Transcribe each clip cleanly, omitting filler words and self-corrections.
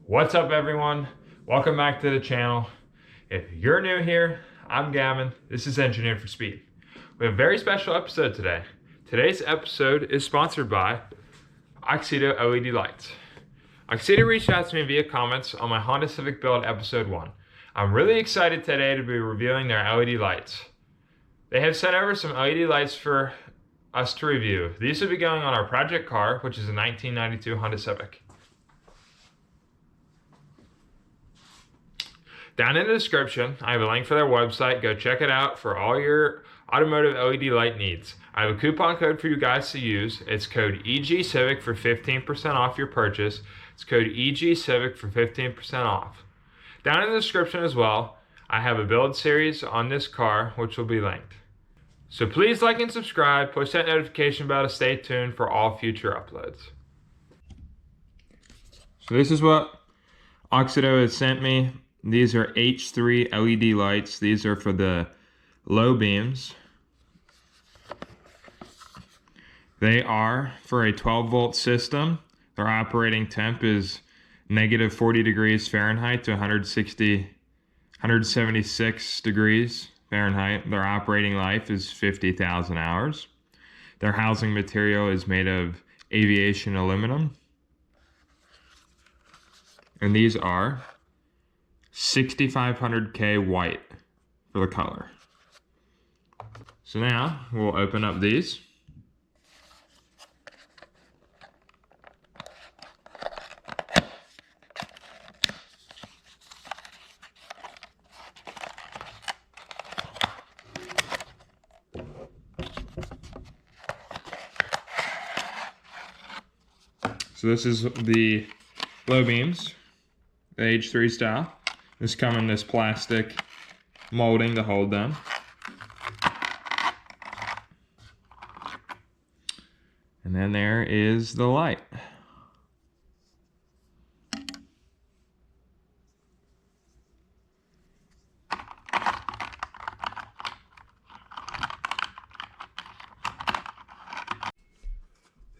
What's up, everyone? Welcome back to the channel. If you're new here, I'm Gavin. This is Engineered for Speed. We have a very special episode today. Today's episode is sponsored by Auxito LED lights. Auxito reached out to me via comments on my Honda Civic build episode 1. I'm really excited today to be reviewing their LED lights. They have sent over some LED lights for us to review. These will be going on our project car, which is a 1992 Honda Civic. Down in the description, I have a link for their website. Go check it out for all your automotive LED light needs. I have a coupon code for you guys to use. It's code EGCivic for 15% off your purchase. It's code EGCivic for 15% off. Down in the description as well, I have a build series on this car, which will be linked. So please like and subscribe, push that notification bell to stay tuned for all future uploads. So this is what Auxito has sent me. These are H3 LED lights. These are for the low beams. They are for a 12-volt system. Their operating temp is negative 40 degrees Fahrenheit to 176 degrees Fahrenheit. Their operating life is 50,000 hours. Their housing material is made of aviation aluminum. And these are 6500K white for the color. So now we'll open up these. So this is the low beams, the H3 style. This come in this plastic molding to hold them. And then there is the light.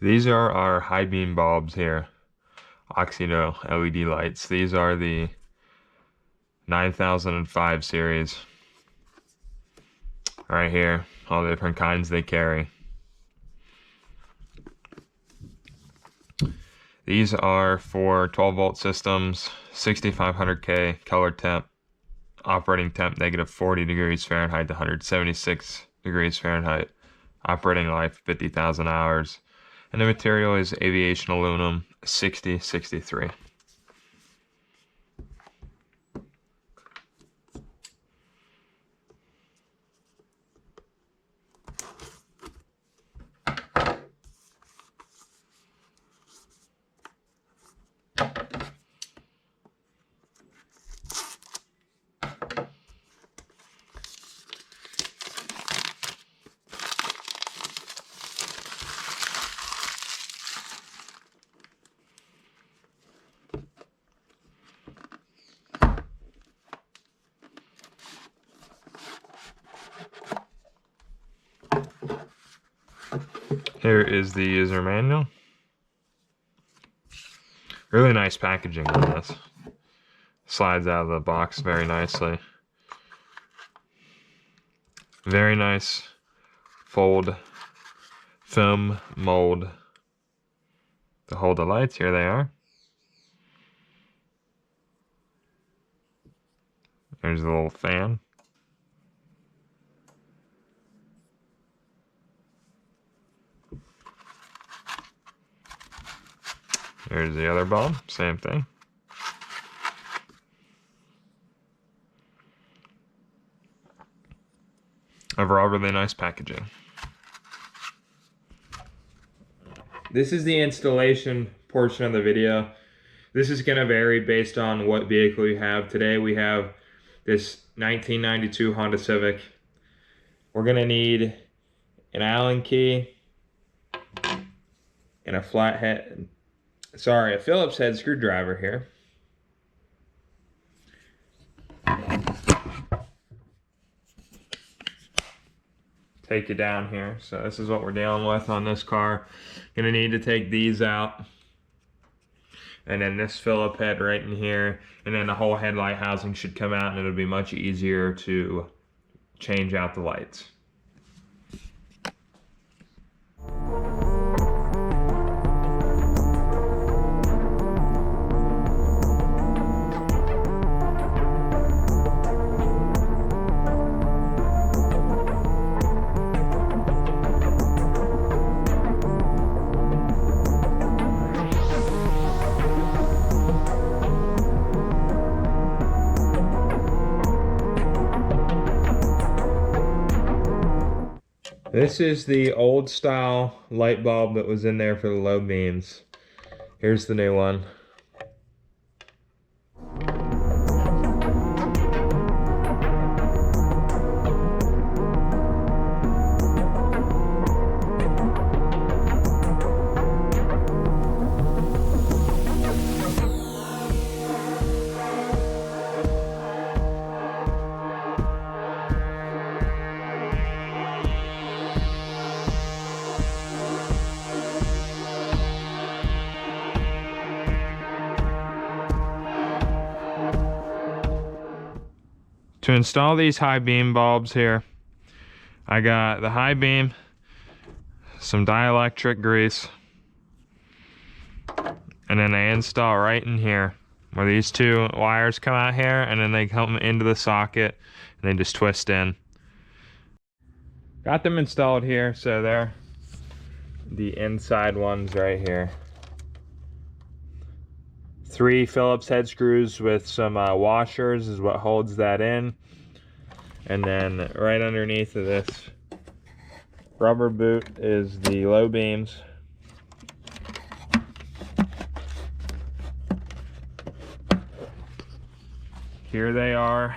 These are our high beam bulbs here, Auxito LED lights. These are the 9005 series. Right here, all the different kinds they carry. These are for 12-volt systems, 6500K color temp, operating temp negative 40 degrees Fahrenheit to 176 degrees Fahrenheit, operating life 50,000 hours. And the material is aviation aluminum 6063. Here is the user manual. Really nice packaging on this. Slides out of the box very nicely. Very nice fold film mold to hold the lights. Here they are. There's a little fan. Here's the other bulb, same thing. Overall, really nice packaging. This is the installation portion of the video. This is going to vary based on what vehicle you have. Today we have this 1992 Honda Civic. We're going to need an Allen key and a flathead. Sorry, a Phillips head screwdriver here. Take you down here. So this is what we're dealing with on this car. Gonna need to take these out. and then this Phillip head right in here, and then the whole headlight housing should come out, and it'll be much easier to change out the lights. This is the old style light bulb that was in there for the low beams. Here's the new one. To install these high beam bulbs here, I got the high beam, some dielectric grease, and then I install right in here where these two wires come out here, and then they come into the socket and they just twist in. Got them installed here, so they're the inside ones right here. 3 Phillips head screws with some washers is what holds that in. And then right underneath of this rubber boot is the low beams. Here they are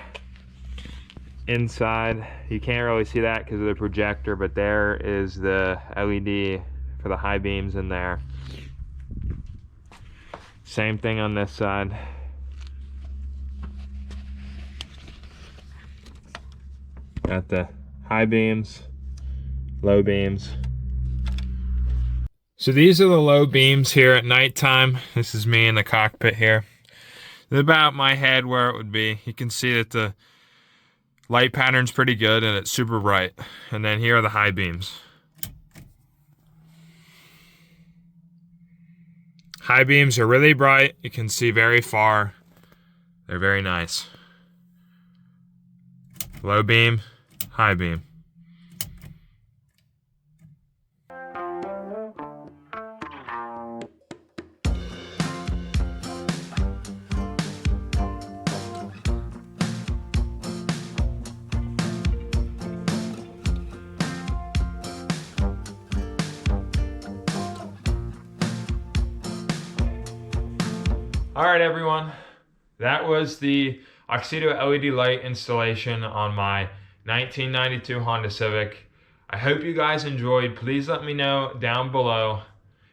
inside. You can't really see that because of the projector, but there is the LED for the high beams in there. Same thing on this side. Got the high beams, low beams. So these are the low beams here at nighttime. This is me in the cockpit here. They're about my head where it would be. You can see that the light pattern's pretty good and it's super bright. And then here are the high beams. High beams are really bright. You can see very far. They're very nice. Low beam, high beam. All right, everyone, that was the Auxito LED light installation on my 1992 Honda Civic. I hope you guys enjoyed. Please let me know down below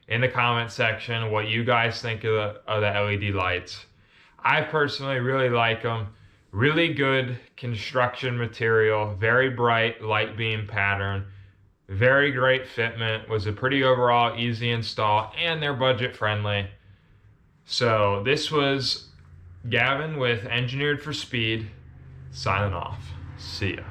in the comment section what you guys think of the LED lights. I personally really like them. Really good construction material, very bright light beam pattern, very great fitment, was a pretty overall easy install, and they're budget friendly. So this was Gavin with Engineered for Speed, signing off. See ya.